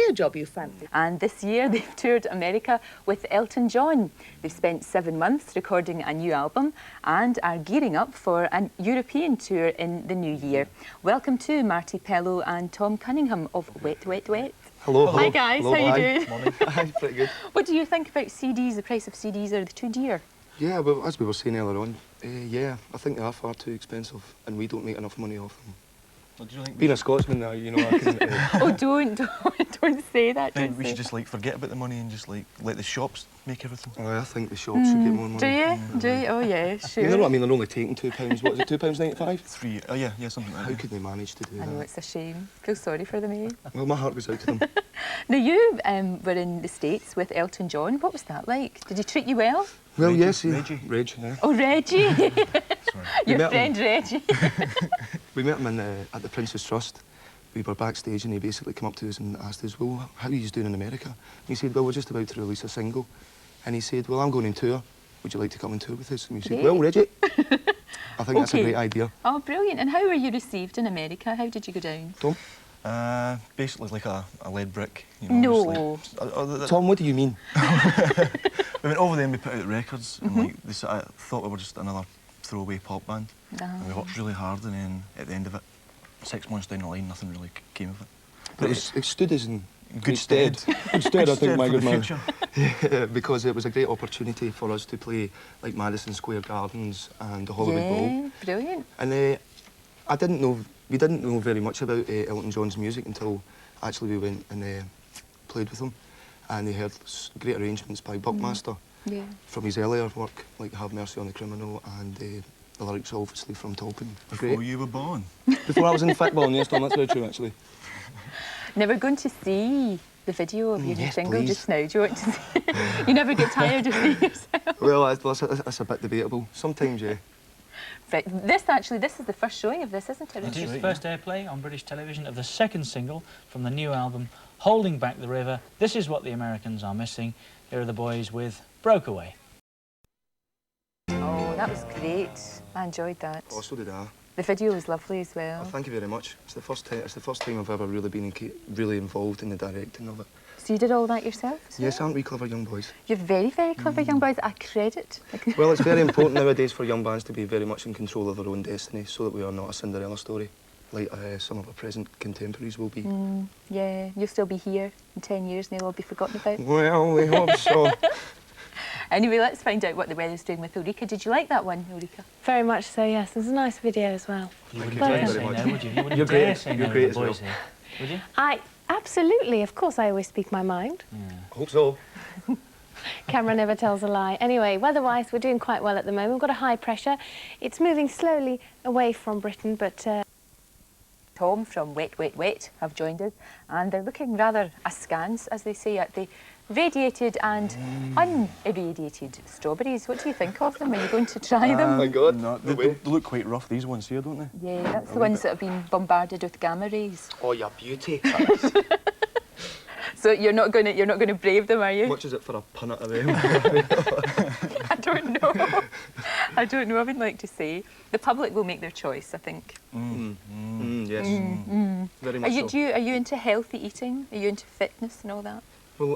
a job you fancy. And this year they've toured America with Elton John. They've spent 7 months recording a new album and are gearing up for a European tour in the new year. Welcome to Marti, Pellow and Tom Cunningham of Wet, Wet, Wet. Hello. Hi guys, hello, how you doing? Morning. Hi, pretty good. What do you think about CDs? The price of CDs, are they too dear? Yeah, well, as we were saying earlier on, yeah, I think they are far too expensive and we don't make enough money off them. What do you think? Being a Scotsman now, you know, I can... Oh, don't say that. I think we should just like forget about the money and just like let the shops make everything. I think the shops should get more money. Do you? Do you? Oh yeah, sure. You know what I mean? They're only taking £2. What is it, £2.95? 3, oh yeah, something like that. How could they manage to do that? I know, it's a shame. Feel sorry for them, eh? Well, my heart goes out to them. Now, you were in the States with Elton John. What was that like? Did he treat you well? Well, Reggie, yes, Reggie. Reg, yeah. Oh, Reggie! We Your met friend Reggie. We met him at the Prince's Trust. We were backstage and he basically came up to us and asked us, well, how are you doing in America? And he said, well, we're just about to release a single. And he said, well, I'm going on tour. Would you like to come on tour with us? And we said, well, Reggie. I think that's a great idea. Oh, brilliant. And how were you received in America? How did you go down? Tom? Basically like a lead brick. You know, No. Tom, what do you mean? We went over there and we put out records and like I thought we were just another throwaway pop band. And we worked really hard and then at the end of it, 6 months down the line, nothing really came of it. But it stood us in good stead. Good stead, I think, my good man. Yeah, because it was a great opportunity for us to play like Madison Square Gardens and the Hollywood Bowl. Brilliant. And we didn't know very much about Elton John's music until actually we went and played with him. And they heard great arrangements by Buckmaster from his earlier work, like Have Mercy on the Criminal, and the lyrics obviously from Tolkien. Before you were born. Before I was in football, yes, Tom, that's very true, actually. Now, we're going to see the video of your new single please. just now. Do you want to see? You never get tired of seeing yourself. Well, that's a bit debatable. Sometimes, yeah. Right, this is the first showing of this, isn't it? It is the first airplay on British television of the second single from the new album, Holding Back the River. This is what the Americans are missing. Here are the boys with Broke Away. Oh, that was great. I enjoyed that. Oh, so did I. The video was lovely as well. Oh, thank you very much. It's the first time I've ever really been really involved in the directing of it. So you did all that yourself? Yes, aren't we clever young boys? You're very, very clever young boys. I credit. Well, it's very important nowadays for young bands to be very much in control of their own destiny so that we are not a Cinderella story like some of our present contemporaries will be. Yeah, you'll still be here in 10 years and they'll all be forgotten about. Well, we hope so. Anyway, let's find out what the weather's doing with Ulrika. Did you like that one, Ulrika? Very much so, yes. There's a nice video as well. You wouldn't Thank dare you say very no, much. would you? You wouldn't You're dare great. say You're no great to the as well. boys here, would you? Absolutely, of course I always speak my mind. I hope so. Camera never tells a lie. Anyway, weather-wise, we're doing quite well at the moment. We've got a high pressure. It's moving slowly away from Britain, but... Tom from Wet, Wet, Wet have joined us, and they're looking rather askance, as they say, at the radiated and unirradiated strawberries. What do you think of them? Are you going to try them? Oh my God. No, they look quite rough, these ones here, don't they? Yeah, that's the ones that have been bombarded with gamma rays. Oh, you beauty. So you're not going to brave them, are you? How much is it for a punnet of them? I don't know. I don't know. I wouldn't like to say. The public will make their choice, I think. Yes. Very much so. Are you into healthy eating? Are you into fitness and all that? Well,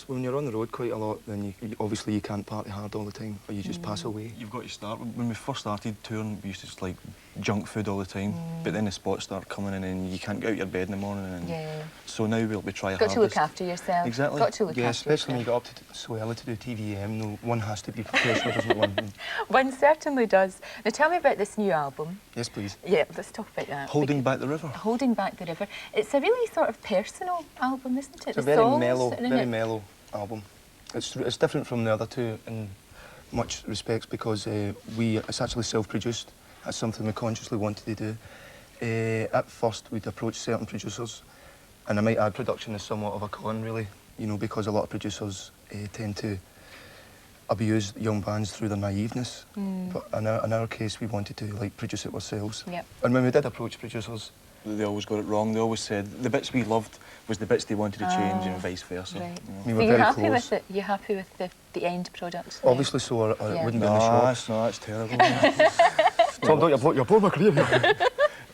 when you're on the road quite a lot, then obviously you can't party hard all the time, or you just pass away. You've got to start. When we first started touring, we used to just like junk food all the time. But then the spots start coming in and you can't get out of your bed in the morning. And so now we try our Got to look hardest. after yourself. Exactly. Got to look after especially when you yourself. get up to so early to do TVM. No, one has to be professional, doesn't one? One certainly does. Now tell me about this new album. Yes, please. Yeah, let's talk about that. Holding Back the River. Holding Back the River. It's a really sort of personal album, isn't it? It's a very mellow album. It's different from the other two in much respects because it's actually self-produced. That's something we consciously wanted to do. At first, we'd approach certain producers, and I might add production is somewhat of a con, really, you know, because a lot of producers tend to abuse young bands through their naiveness. But in our case, we wanted to like produce it ourselves. Yep. And when we did approach producers, They always got it wrong. They always said the bits we loved was the bits they wanted to change and vice versa. Right. we So were you're very happy close. with it? You're happy with the end product? then? Obviously so, or it wouldn't be in the No, shops. that's terrible. Tom, don't you're blowing my career here.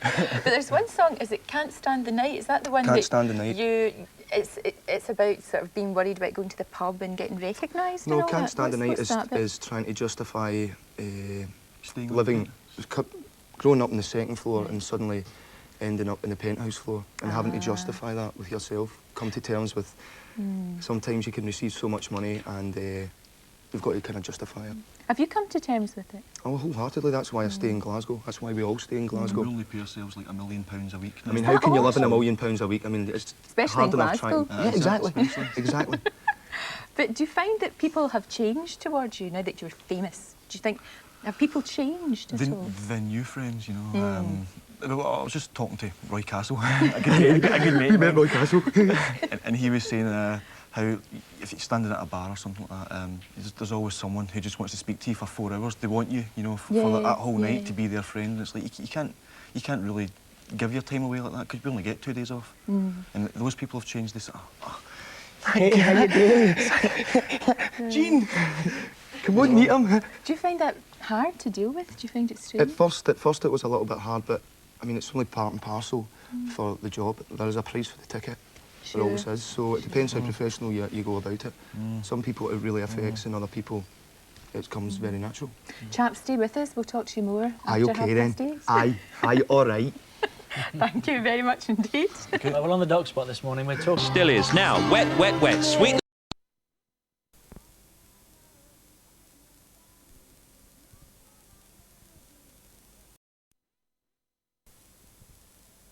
But there's one song, is it Can't Stand the Night? Is that the one Can't that Stand the Night. you it's about sort of being worried about going to the pub and getting recognised? No, and all Can't that? Stand the Night What's that bit? is trying to justify Staying living, growing up on the second floor and suddenly ending up in the penthouse floor and having to justify that with yourself. Come to terms with sometimes you can receive so much money and you've got to kind of justify it. Have you come to terms with it? Oh, wholeheartedly. That's why I stay in Glasgow. That's why we all stay in Glasgow. We only pay ourselves like £1 million a week. I mean, how can you live on £1 million a week? I mean, it's Especially hard in enough Glasgow. trying. Yeah, exactly. Exactly. But do you find that people have changed towards you now that you're famous? Do you think, have people changed at all? The new friends, you know. I was just talking to Roy Castle, a good mate. We met Roy Castle. and he was saying how if you're standing at a bar or something like that, there's always someone who just wants to speak to you for 4 hours. They want you, you know, for that whole night to be their friend. It's like you can't really give your time away like that because you only get 2 days off. And those people have changed. They say, hey, how you doing? Gene, come on, meet him. Do you find that hard to deal with? Do you find it strange? At first it was a little bit hard, but I mean, it's only part and parcel for the job. There is a price for the ticket. There always is. So it depends how professional you go about it. Some people it really affects, and other people it comes very natural. Chaps, stay with us. We'll talk to you more Aye, after okay then. 8:30. Aye, all right. Thank you very much indeed. Well, we're on the dog spot this morning. We're talking... Still is. Now, wet, wet, wet. Sweet.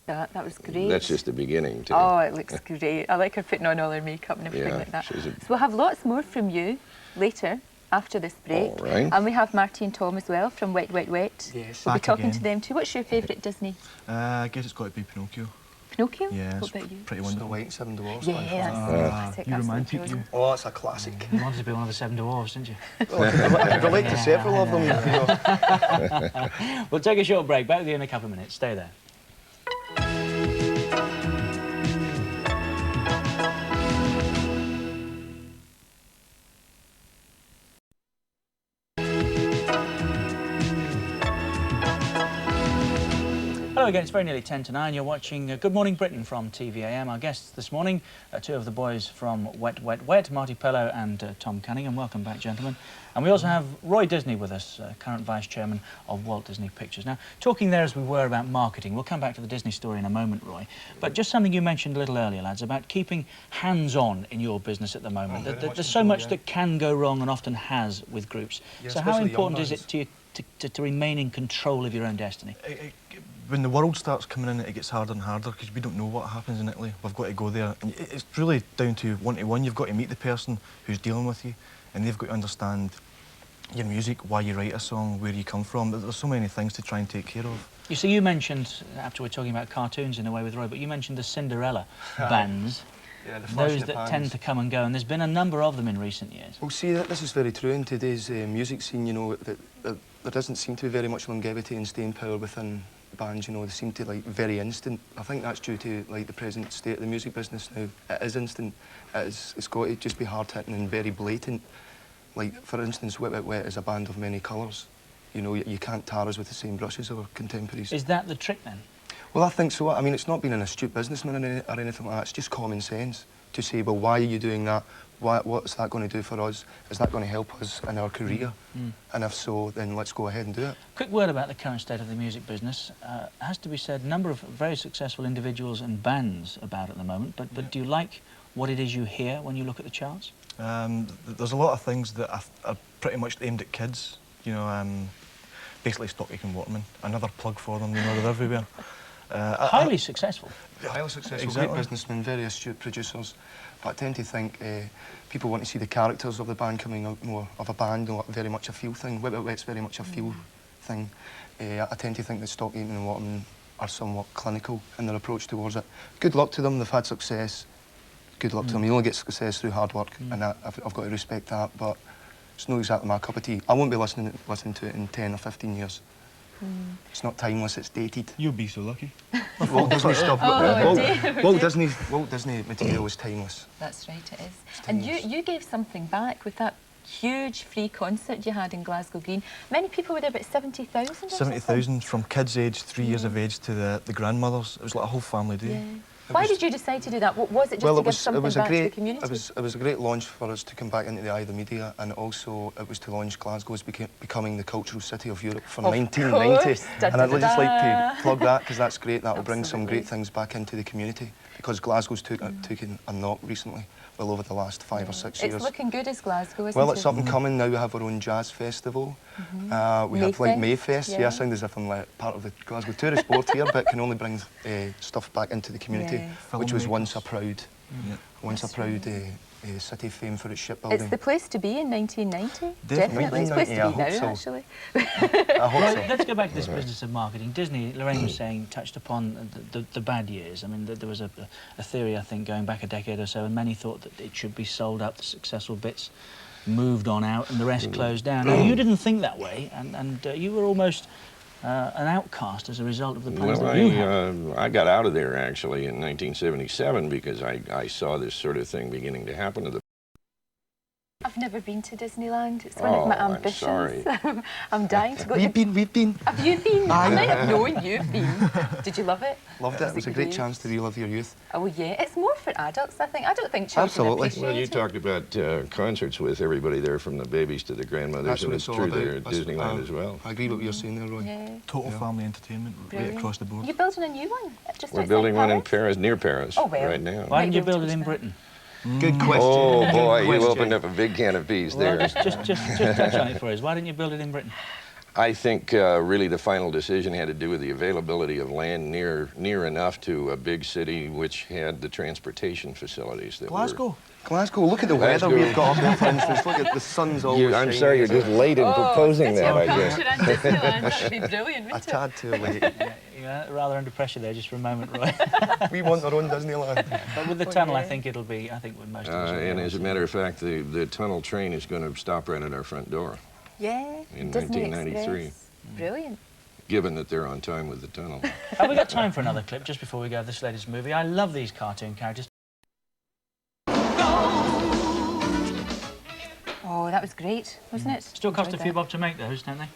That was great. That's just the beginning, too. Oh, it looks great. I like her putting on all her makeup and everything like that. So we'll have lots more from you later, after this break. All right. And we have Marti and Tom as well from Wet, Wet, Wet. Yes. We'll be Back talking again. to them too. What's your favourite Disney? I guess it's got to be Pinocchio. Pinocchio? Yeah, What it's about you? pretty Snow wonderful. White and Seven Dwarfs. Yeah, that's classic. You romantic, That's you. Oh, that's a classic. You wanted to be one of the 7 dwarfs, didn't you? I could relate to several of them. You know. We'll take a short break. Back with you in a couple of minutes. Stay there. Hello again, it's very nearly 10 to 9. You're watching Good Morning Britain from TVAM. Our guests this morning are 2 of the boys from Wet, Wet, Wet, Marti Pellow and Tom Cunningham. Welcome back, gentlemen. And we also have Roy Disney with us, current Vice Chairman of Walt Disney Pictures. Now, talking there as we were about marketing, we'll come back to the Disney story in a moment, Roy. But just something you mentioned a little earlier, lads, about keeping hands-on in your business at the moment. There's so much that can go wrong and often has with groups. Yeah, Uh, so how especially important young is it to you to remain in control of your own destiny? When the world starts coming in, it gets harder and harder because we don't know what happens in Italy. We've got to go there. And it's really down to one-to-one. You've got to meet the person who's dealing with you, and they've got to understand your music, why you write a song, where you come from. There's so many things to try and take care of. You see, you mentioned, after we're talking about cartoons in a way with Roy, but you mentioned the Cinderella bands. Yeah, the Those flash in the that pans. tend to come and go, and there's been a number of them in recent years. Well, see, this is very true in today's music scene, you know, that there doesn't seem to be very much longevity and staying power within bands, you know, they seem to, like, very instant. I think that's due to, like, the present state of the music business now. It is instant. It's got to just be hard-hitting and very blatant. Like, for instance, Wet, Wet, Wet is a band of many colours. You know, you can't tar us with the same brushes or contemporaries. Is that the trick, then? Well, I think so. I mean, it's not being an astute businessman or anything like that. It's just common sense to say, well, why are you doing that? What's that going to do for us? Is that going to help us in our career? And if so, then let's go ahead and do it. Quick word about the current state of the music business. Has to be said, a number of very successful individuals and bands about at the moment, but do you like what it is you hear when you look at the charts? There's a lot of things that are pretty much aimed at kids. You know, basically Stockyk and Waterman. Another plug for them, you know, they're everywhere. Highly successful. Highly successful, Exactly. great businessmen, very astute producers. But I tend to think people want to see the characters of the band coming out more of a band, or very much a feel thing. Wet, Wet, Wet's very much a feel thing. I tend to think that Stockyk and Waterman are somewhat clinical in their approach towards it. Good luck to them, they've had success. Good luck to them. You only get success through hard work, and I've got to respect that, but it's not exactly my cup of tea. I won't be listening to it in 10 or 15 years. It's not timeless, it's dated. You'll be so lucky. Walt Disney stuff. Oh, dear, Walt Disney material is timeless. That's right, it is. And you gave something back with that huge free concert you had in Glasgow Green. Many people were there, about 70,000 or 70,000 from kids aged 3 years of age to the grandmothers. It was like a whole family day. Why did you decide to do that? Was it just to give something back to the community? It was a great launch for us to come back into the eye of the media, and also it was to launch Glasgow as becoming the cultural city of Europe for 1990. And I'd just like to plug that because that's great. That will bring some great things back into the community because Glasgow's taken a knock recently. Well, over the last 5 or 6 years. It's looking good as Glasgow, isn't it? Well, it's up and coming now. We have our own jazz festival. We have like Mayfest. Yeah, I sound as if I'm like part of the Glasgow tourist board here, but can only bring stuff back into the community, which was once a proud, city famed for its shipbuilding. It's the place to be in 1990. Definitely, it's the place to be now, actually. I hope so. Let's go back to this business of marketing. Disney, Lorraine was saying, touched upon the bad years. I mean, there was a theory, I think, going back a decade or so, and many thought that it should be sold out, the successful bits moved on out, and the rest closed down. Now, you didn't think that way, and you were almost an outcast as a result of the plans that you had. I got out of there, actually, in 1977 because I saw this sort of thing beginning to happen to the... I've never been to Disneyland. It's one of my ambitions. I'm sorry. I'm dying to go. We've been. Have you been? I might have known you've been. Did you love it? Loved it. It was a great chance to relive your youth. Oh yeah, it's more for adults, I think. I don't think children appreciate Well, you it. talked about concerts with everybody there, from the babies to the grandmothers, That's and what it's all true about. there at Disneyland as well. I agree with what you're saying there, Roy. Yeah. Total family entertainment right across the board. You're building a new one just We're outside building one in Paris? Paris, near Paris, Oh, well. right now. Why didn't you Might be able build to it in push Britain? Good question. Oh boy, Good you question. opened up a big can of peas Well, there. just touch on it for us. Why didn't you build it in Britain? I think really the final decision had to do with the availability of land near enough to a big city which had the transportation facilities that Glasgow. Glasgow, look at the Glasgow. weather we've got up there, for instance. Look at the sun's always I'm shining. sorry, you're just late in proposing that, I guess. That would be brilliant, A wouldn't it? tad too late. Yeah, rather under pressure there, just for a moment, Roy. We want our own Disneyland. But with the tunnel, I think it'll be. I think with most of us. And as a matter of fact, the tunnel train is going to stop right at our front door, Yeah. In Disney 1993. Express. Brilliant. given that they're on time with the tunnel. Have we got time for another clip just before we go to this latest movie? I love these cartoon characters. Oh, that was great, wasn't it? Still cost a Enjoyed few that. bob to make those, don't they?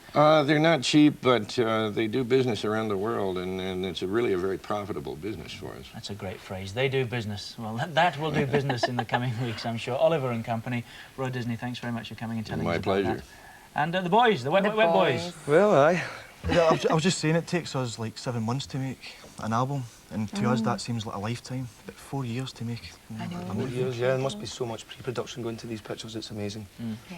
They're not cheap, but they do business around the world, and it's really a very profitable business for us. That's a great phrase. They do business. Well, that will do business in the coming weeks, I'm sure. Oliver and company. Roy Disney, thanks very much for coming and telling us My about pleasure. that. And the boys, the Wet Boys. Well, aye. Yeah, I was just saying it takes us like 7 months to make an album, and to us that seems like a lifetime. But 4 years to make. I know. 4 years, yeah. There must be so much pre-production going into these pictures. It's amazing.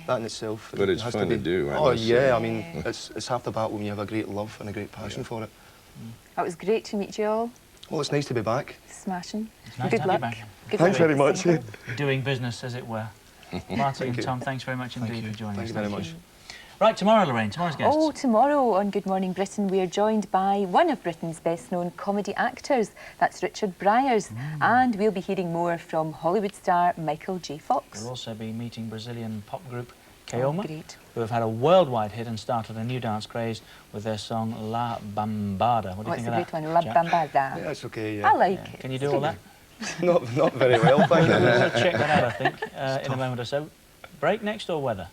That in itself. But it's has fun to do, I Oh must yeah, say. I mean, it's half the battle when you have a great love and a great passion for it. It was great to meet you all. Well, it's nice to be back. Smashing. It's nice Good to have you luck. back. Good Thanks luck very with much. the Doing business, as it were. Marti and you. Tom, thanks very much indeed you. for joining Thank us. you very much. Right, tomorrow, Lorraine, tomorrow's guests. Oh, tomorrow on Good Morning Britain, we are joined by one of Britain's best-known comedy actors. That's Richard Bryars. And we'll be hearing more from Hollywood star Michael J. Fox. We'll also be meeting Brazilian pop group Kaoma, Great. who have had a worldwide hit and started a new dance craze with their song La Bambada. What do you Oh, think it's a of great that, one. La Jack? Bambada. Yeah, it's okay. Yeah. I like Yeah. it. Can you do all that? Not very well, thank you. We'll check that out, I think, in a moment or so. Break next or weather?